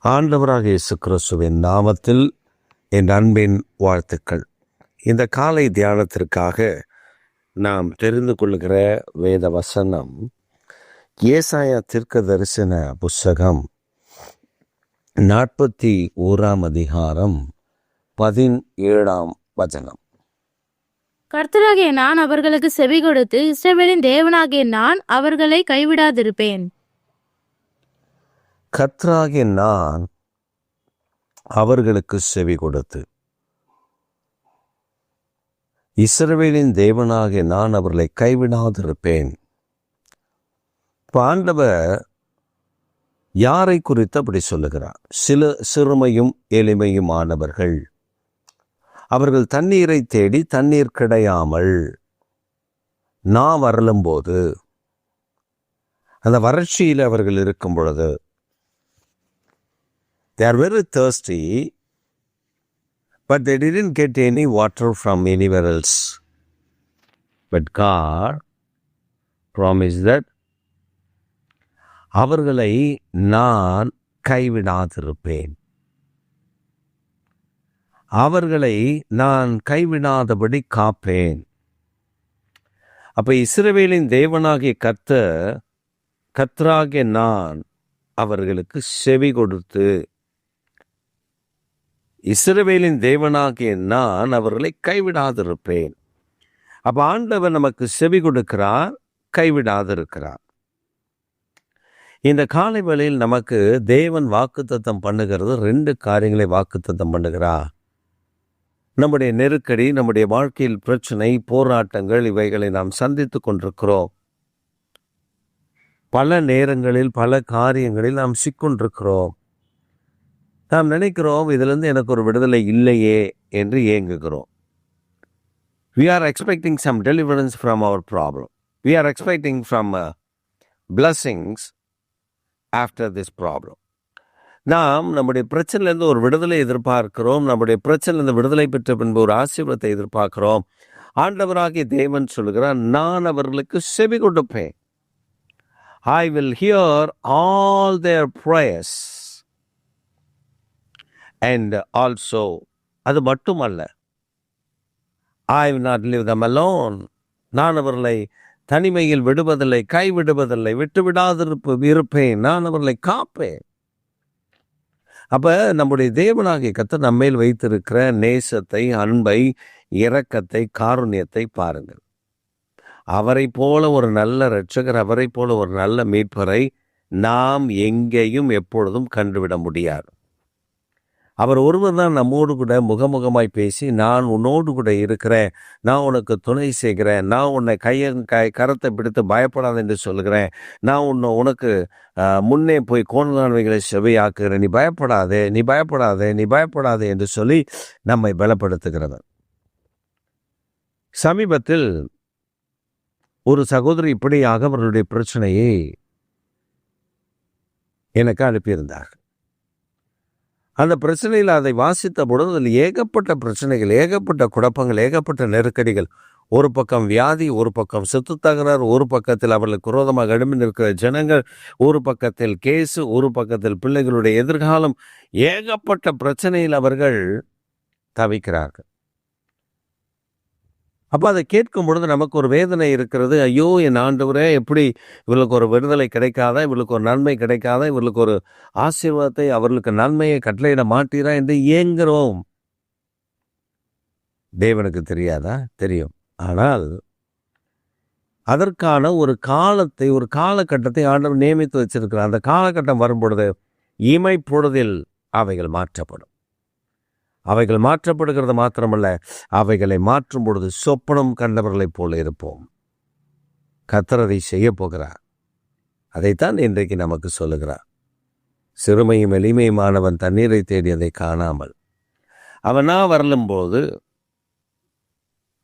ஆண்டவராக இயேசு கிறிஸ்துவின் நாமத்தில் என் அன்பின் வாழ்த்துக்கள். இந்த காலை தியானத்திற்காக நாம் தெரிந்து கொள்கிற வேத வசனம் ஏசாயா தீர்க்க தரிசன புஸ்தகம் 41 அதிகாரம் 17 வசனம். கர்த்தராகிய நான் அவர்களுக்கு செவி கொடுத்து இஸ்ரவேலின் தேவனாகிய நான் அவர்களை கைவிடாதிருப்பேன். கர்த்தராகிய நான் அவர்களுக்கு செவி கொடுத்து இஸ்ரவேலின் தேவனாகிய நான் அவர்களை கைவிடாதிருப்பேன். ஆண்டவர் யாரை குறித்து அப்படி சொல்லுகிறார்? சிறுமையும் எளிமையும் ஆனவர்கள், அவர்கள் தண்ணீரை தேடி தண்ணீர் கிடையாமல் நான் வரலும்போது, அந்த வறட்சியில் அவர்கள் இருக்கும் பொழுது, they are very thirsty, but they didn't get any water from anywhere else. But God promised that அவர்களை நான் கைவிடாதிருப்பேன், அவர்களை நான் கைவிடாதபடி காப்பேன். அப்ப இஸ்ரவேலின் தேவனாகிய கர்த்தராகிய நான் அவர்களுக்கு செவி கொடுத்து, இஸ்ரவேலின் தேவனாகிய நான் அவர்களை கைவிடாதிருப்பேன். அப்ப ஆண்டவர் நமக்கு செவி கொடுக்கிறார், கைவிடாதிருக்கிறார். இந்த காலை வேளையில் நமக்கு தேவன் வாக்குத்தத்தம் பண்ணுகிறது. 2 காரியங்களை வாக்குத்தத்தம் பண்ணுகிறார். நம்முடைய நெருக்கடி, நம்முடைய வாழ்க்கையில் பிரச்சனை, போராட்டங்கள், இவைகளை நாம் சந்தித்து கொண்டிருக்கிறோம். பல நேரங்களில் பல காரியங்களில் நாம் சிக்கொண்டிருக்கிறோம். நாம் நினைக்கிறோம், இதிலிருந்து எனக்கு ஒரு விடுதலை இல்லையே என்று ஏங்குகிறோம். We are expecting some deliverance from our problem. We are expecting from blessings after this problem. நாம் நம்முடைய பிரச்சனையிலிருந்து ஒரு விடுதலை எதிர்பார்க்கிறோம். நம்முடைய பிரச்சனையிலிருந்து விடுதலை பெற்ற பின்பு ஒரு ஆசீர்வாதத்தை எதிர்பார்க்கிறோம். ஆண்டவராகிய தேவன் சொல்கிறார், நான் அவர்களுக்கு செவி கொடுப்பேன். I will hear all their prayers. And also, அது மட்டுமல்ல, I will not leave them alone. நான் அவர்களை தனிமையில் விடுவதில்லை, கைவிடுவதில்லை, இருப்பேன். நான் அவர்களை காப்பேன். அப்ப நம்முடைய தேவனாகிய கர்த்தர் நம்மேல் வைத்திருக்கிற நேசத்தை, அன்பை, இரக்கத்தை, காருண்யத்தை பாருங்கள். அவரை போல ஒரு நல்ல இரட்சகர், அவரை போல ஒரு நல்ல மீட்பரை நாம் எங்கேயும் எப்பொழுதும் கண்டுவிட முடியாது. அவர் ஒருவர் தான் நம்மோடு கூட முகமுகமாய் பேசி, நான் உன்னோடு கூட இருக்கிறேன், நான் உனக்கு துணை செய்கிறேன், நான் உன்னை கரத்தை பிடித்து பயப்படாத என்று சொல்கிறேன், நான் உனக்கு முன்னே போய் கோணலானவைகளை செவையாக்குகிறேன், நீ பயப்படாதே, நீ பயப்படாதே, நீ பயப்படாதே என்று சொல்லி நம்மை பலப்படுத்துகிறவர். சமீபத்தில் ஒரு சகோதரி இப்படியாக அவர்களுடைய பிரச்சனையை எனக்கு அனுப்பியிருந்தார்கள். அந்த பிரச்சனையில் அதை வாசித்த பொழுது அதில் ஏகப்பட்ட பிரச்சனைகள், ஏகப்பட்ட குழப்பங்கள், ஏகப்பட்ட நெருக்கடிகள். ஒரு பக்கம் வியாதி, ஒரு பக்கம் சொத்து தகராறு, ஒரு பக்கத்தில் அவர்களுக்கு விரோதமாக எழும்பி நிற்கிற ஜனங்கள், ஒரு பக்கத்தில் கேஸு, ஒரு பக்கத்தில் பிள்ளைகளுடைய எதிர்காலம், ஏகப்பட்ட பிரச்சனையில் அவர்கள் தவிக்கிறார்கள். அப்போ அதை கேட்கும் பொழுது நமக்கு ஒரு வேதனை இருக்கிறது. ஐயோ, என் ஆண்டவரே, எப்படி இவர்களுக்கு ஒரு விடுதலை கிடைக்காதா, இவர்களுக்கு ஒரு நன்மை கிடைக்காதா, இவர்களுக்கு ஒரு ஆசீர்வாதத்தை, அவர்களுக்கு நன்மையை கட்டளையிட மாட்டீரா என்று ஏங்குகிறோம். தேவனுக்கு தெரியாதா? தெரியும். ஆனால் அதற்கான ஒரு காலத்தை, ஒரு காலகட்டத்தை ஆண்டவர் நியமித்து வச்சிருக்கிறார். அந்த காலகட்டம் வரும்பொழுது இமைப்பொழுதில் அவைகள் மாற்றப்படும். அவைகள் மாற்றப்படுகிறது மாத்திரமல்ல, அவைகளை மாற்றும் பொழுது சொப்பனம் கண்டவர்களைப் போல இருப்போம். கர்த்தர் அதை செய்ய போகிறார். அதைத்தான் இன்றைக்கு நமக்கு சொல்லுகிறார். சிறுமையும் எளிமையுமானவன் தண்ணீரை தேடி அதை காணாமல் அவனா வரலும்போது,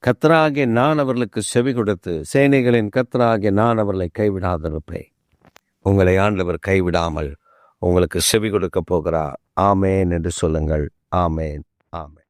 கர்த்தராகிய நான் அவர்களுக்கு செவி கொடுத்து, சேனைகளின் கர்த்தராகிய நான் அவர்களை கைவிடாதிருப்பேன். உங்களை ஆண்டவர் கைவிடாமல் உங்களுக்கு செவி கொடுக்க போகிறார். ஆமேன் என்று சொல்லுங்கள். ஆமேன், ஆமேன்.